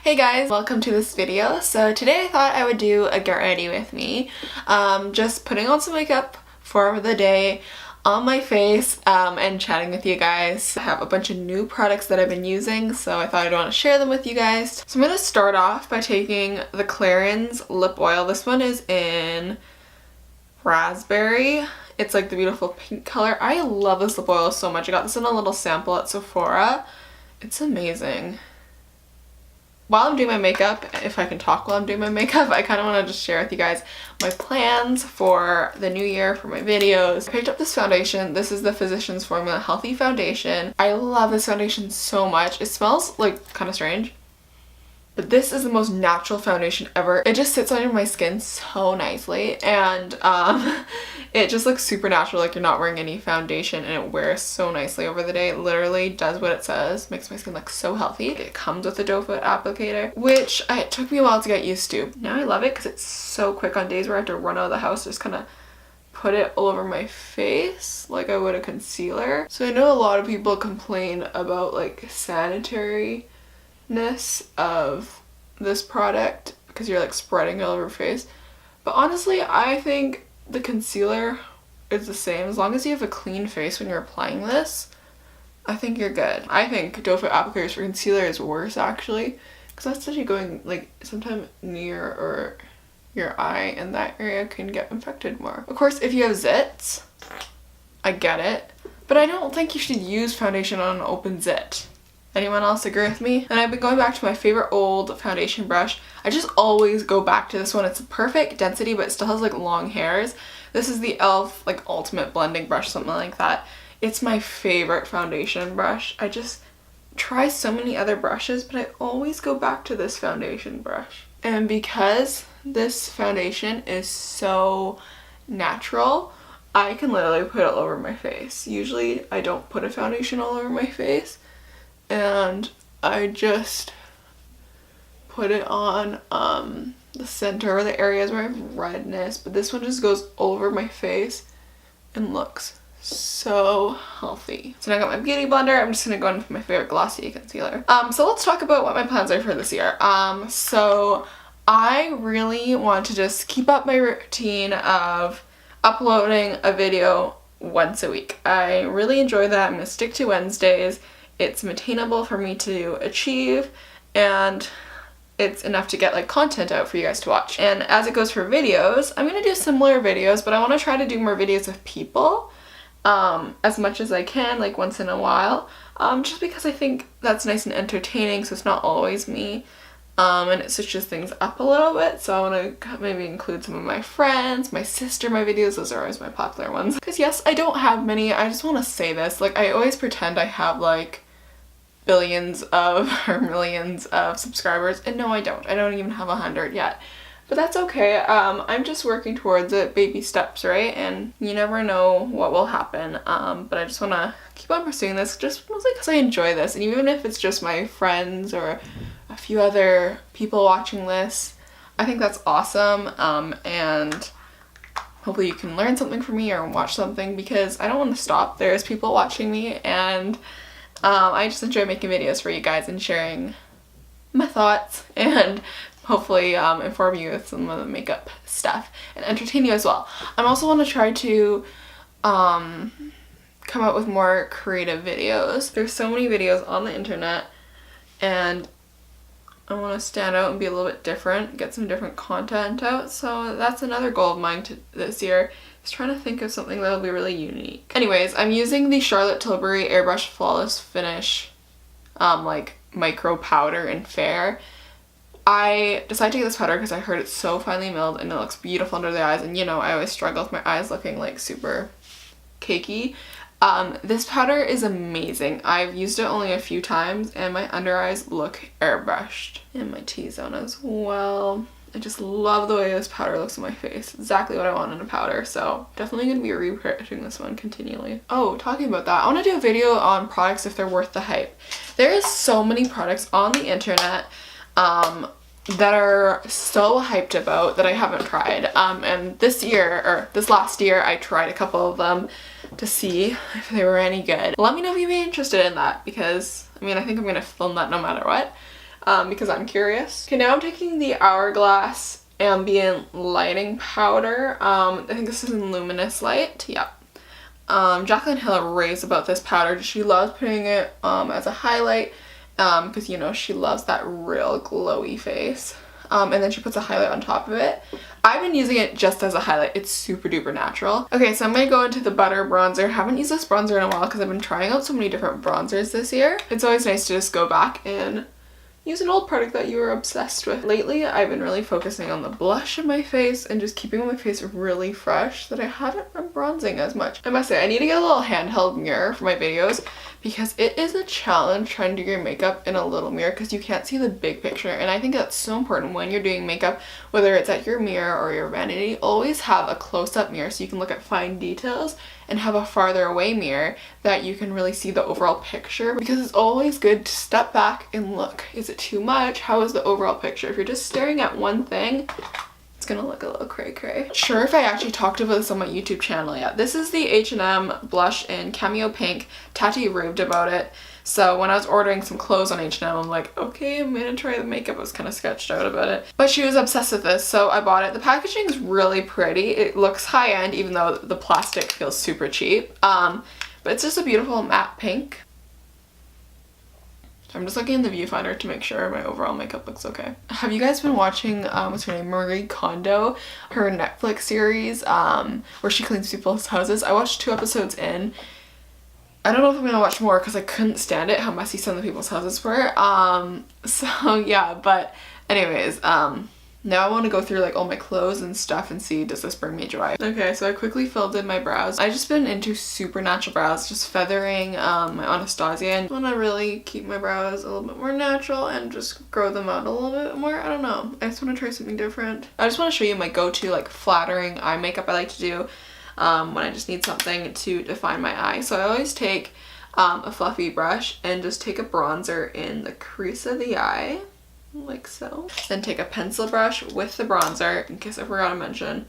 Hey guys, welcome to this video. So today I thought I would do a get ready with me. Just putting on some makeup for the day on my face and chatting with you guys. I have a bunch of new products that I've been using, so I thought I'd want to share them with you guys. So I'm going to start off by taking the Clarins lip oil. This one is in raspberry. It's like the beautiful pink color. I love this lip oil so much. I got this in a little sample at Sephora. It's amazing. While I'm doing my makeup, if I can talk while I'm doing my makeup, I kind of want to just share with you guys my plans for the new year for my videos. I picked up this foundation. This is the Physicians Formula Healthy Foundation. I love this foundation so much. It smells like kind of strange, but this is the most natural foundation ever. It just sits on my skin so nicely, and it just looks super natural, like you're not wearing any foundation, and it wears so nicely over the day. It literally does what it says, makes my skin look so healthy. It comes with a doe foot applicator, which it took me a while to get used to. Now I love it because it's so quick on days where I have to run out of the house, just kind of put it all over my face like I would a concealer. So I know a lot of people complain about like sanitariness of this product because you're like spreading it all over your face, but honestly I think the concealer is the same. As long as you have a clean face when you're applying this, I think you're good. I think doe foot applicators for concealer is worse actually, because that's actually going like sometime near or your eye, and that area can get infected more. Of course, if you have zits, I get it, but I don't think you should use foundation on an open zit. Anyone else agree with me? And I've been going back to my favorite old foundation brush. I just always go back to this one. It's a perfect density, but it still has like long hairs. This is the e.l.f. like ultimate blending brush, something like that. It's my favorite foundation brush. I just try so many other brushes, but I always go back to this foundation brush. And because this foundation is so natural, I can literally put it all over my face. Usually I don't put a foundation all over my face, and I just put it on the center or the areas where I have redness, but this one just goes all over my face and looks so healthy. So now I got my beauty blender. I'm just gonna go in with my favorite Glossier concealer. So let's talk about what my plans are for this year. So I really want to just keep up my routine of uploading a video once a week. I really enjoy that. I'm gonna stick to Wednesdays. It's attainable for me to achieve, and it's enough to get like content out for you guys to watch. And as it goes for videos, I'm gonna do similar videos, but I want to try to do more videos with people as much as I can, like once in a while, just because I think that's nice and entertaining, so it's not always me, and it switches things up a little bit. So I want to maybe include some of my friends, my sister, my videos. Those are always my popular ones, because yes, I don't have many. I just want to say this, like I always pretend I have like billions of or millions of subscribers, and no, I don't even have 100 yet, but that's okay. I'm just working towards it, baby steps, right? And you never know what will happen, but I just want to keep on pursuing this just mostly because I enjoy this, and even if it's just my friends or a few other people watching this, I think that's awesome. And hopefully you can learn something from me or watch something, because I don't want to stop. There's people watching me, and I just enjoy making videos for you guys and sharing my thoughts, and hopefully inform you with some of the makeup stuff and entertain you as well. I also want to try to come out with more creative videos. There's so many videos on the internet, and I want to stand out and be a little bit different, get some different content out. So that's another goal of mine this year, is trying to think of something that'll be really unique. Anyways, I'm using the Charlotte Tilbury Airbrush Flawless Finish like micro powder in Fair. I decided to get this powder because I heard it's so finely milled and it looks beautiful under the eyes, and you know I always struggle with my eyes looking like super cakey. This powder is amazing. I've used it only a few times, and my under eyes look airbrushed, and my T-zone as well. I just love the way this powder looks on my face. Exactly what I want in a powder, so definitely going to be repurchasing this one continually. Oh, talking about that, I want to do a video on products if they're worth the hype. There is so many products on the internet that are so hyped about that I haven't tried. And this last year, I tried a couple of them to see if they were any good. Let me know if you'd be interested in that, because I mean, I think I'm gonna film that no matter what. because I'm curious. Okay, now I'm taking the Hourglass Ambient Lighting Powder. I think this is in Luminous Light. Yeah. Jaclyn Hill raves about this powder. She loves putting it as a highlight because, you know, she loves that real glowy face. And then she puts a highlight on top of it. I've been using it just as a highlight. It's super duper natural. Okay, so I'm going to go into the Butter Bronzer. Haven't used this bronzer in a while because I've been trying out so many different bronzers this year. It's always nice to just go back and use an old product that you were obsessed with. Lately, I've been really focusing on the blush in my face and just keeping my face really fresh so that I haven't been bronzing as much. I must say, I need to get a little handheld mirror for my videos because it is a challenge trying to do your makeup in a little mirror because you can't see the big picture, and I think that's so important when you're doing makeup, whether it's at your mirror or your vanity. Always have a close-up mirror so you can look at fine details, and have a farther away mirror that you can really see the overall picture, because it's always good to step back and look. Is it too much? How is the overall picture? If you're just staring at one thing, it's gonna look a little cray-cray. Sure, if I actually talked about this on my YouTube channel yet. This is the H&M blush in Cameo Pink. Chatty raved about it. So when I was ordering some clothes on H&M, I'm like, okay, I'm gonna try the makeup. I was kind of sketched out about it. But she was obsessed with this, so I bought it. The packaging is really pretty. It looks high-end, even though the plastic feels super cheap. But it's just a beautiful matte pink. I'm just looking in the viewfinder to make sure my overall makeup looks okay. Have you guys been watching, what's her name, Marie Kondo, her Netflix series, where she cleans people's houses? I watched 2 episodes in. I don't know if I'm gonna watch more because I couldn't stand it, how messy some of the people's houses were. So yeah, but anyways, now I want to go through like all my clothes and stuff and see, does this bring me joy? Okay, so I quickly filled in my brows. I just been into super natural brows, just feathering my Anastasia, and I want to really keep my brows a little bit more natural and just grow them out a little bit more. I don't know. I just want to try something different. I just want to show you my go-to like flattering eye makeup I like to do when I just need something to define my eye. So I always take a fluffy brush and just take a bronzer in the crease of the eye, like so. Then take a pencil brush with the bronzer, in case I forgot to mention,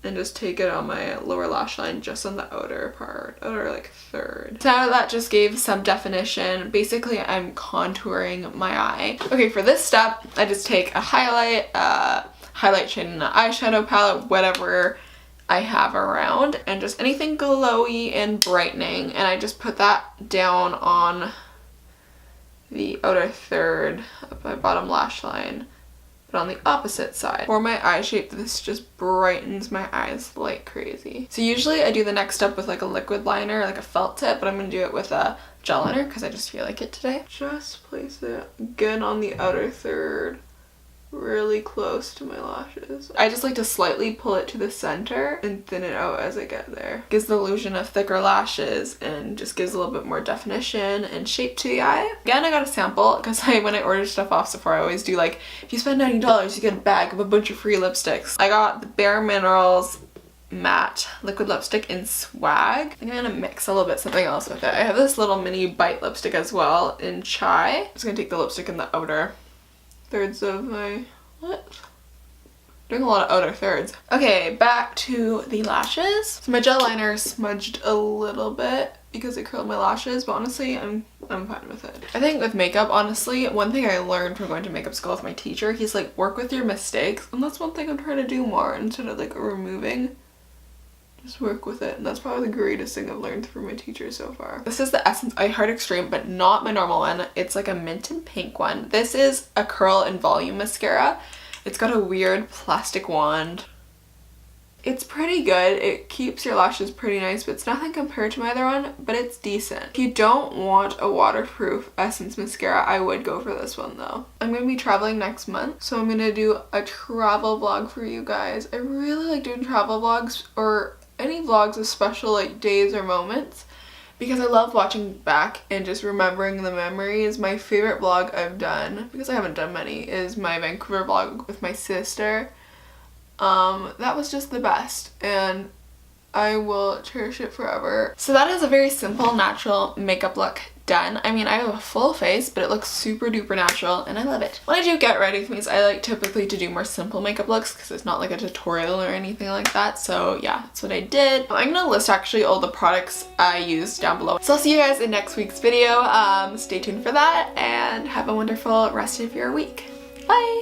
and just take it on my lower lash line, just on the outer part, outer like third. So now that just gave some definition. Basically, I'm contouring my eye. Okay, for this step, I just take a highlight shade in an eyeshadow palette, whatever I have around, and just anything glowy and brightening, and I just put that down on the outer third of my bottom lash line, but on the opposite side. For my eye shape, this just brightens my eyes like crazy. So usually I do the next step with like a liquid liner, like a felt tip, but I'm gonna do it with a gel liner because I just feel like it today. Just place it again on the outer third, really close to my lashes. I just like to slightly pull it to the center and thin it out as I get there. Gives the illusion of thicker lashes and just gives a little bit more definition and shape to the eye. Again, I got a sample because when I order stuff off Sephora, I always do like, if you spend $90, you get a bag of a bunch of free lipsticks. I got the bareMinerals matte liquid lipstick in Swag. I'm gonna mix a little bit something else with it. I have this little mini bite lipstick as well in Chai. I'm just gonna take the lipstick in the outer thirds of my, doing a lot of outer thirds. Okay, back to the lashes. So my gel liner smudged a little bit because it curled my lashes, but honestly, I'm fine with it. I think with makeup, honestly, one thing I learned from going to makeup school with my teacher, he's like, work with your mistakes, and that's one thing I'm trying to do more instead of like removing. Just work with it, and that's probably the greatest thing I've learned from my teacher so far. This is the Essence I Heart Extreme, but not my normal one. It's like a mint and pink one. This is a curl and volume mascara. It's got a weird plastic wand. It's pretty good. It keeps your lashes pretty nice, but it's nothing compared to my other one, but it's decent. If you don't want a waterproof Essence mascara, I would go for this one though. I'm gonna be traveling next month, so I'm gonna do a travel vlog for you guys. I really like doing travel vlogs, or any vlogs of special like days or moments, because I love watching back and just remembering the memories. My favorite vlog I've done, because I haven't done many, is my Vancouver vlog with my sister. That was just the best, and I will cherish it forever. So that is a very simple, natural makeup look done. I mean, I have a full face, but it looks super duper natural and I love it. When I do get ready with me, I like typically to do more simple makeup looks because it's not like a tutorial or anything like that. So yeah, that's what I did. I'm gonna list actually all the products I used down below. So I'll see you guys in next week's video. Stay tuned for that and have a wonderful rest of your week. Bye!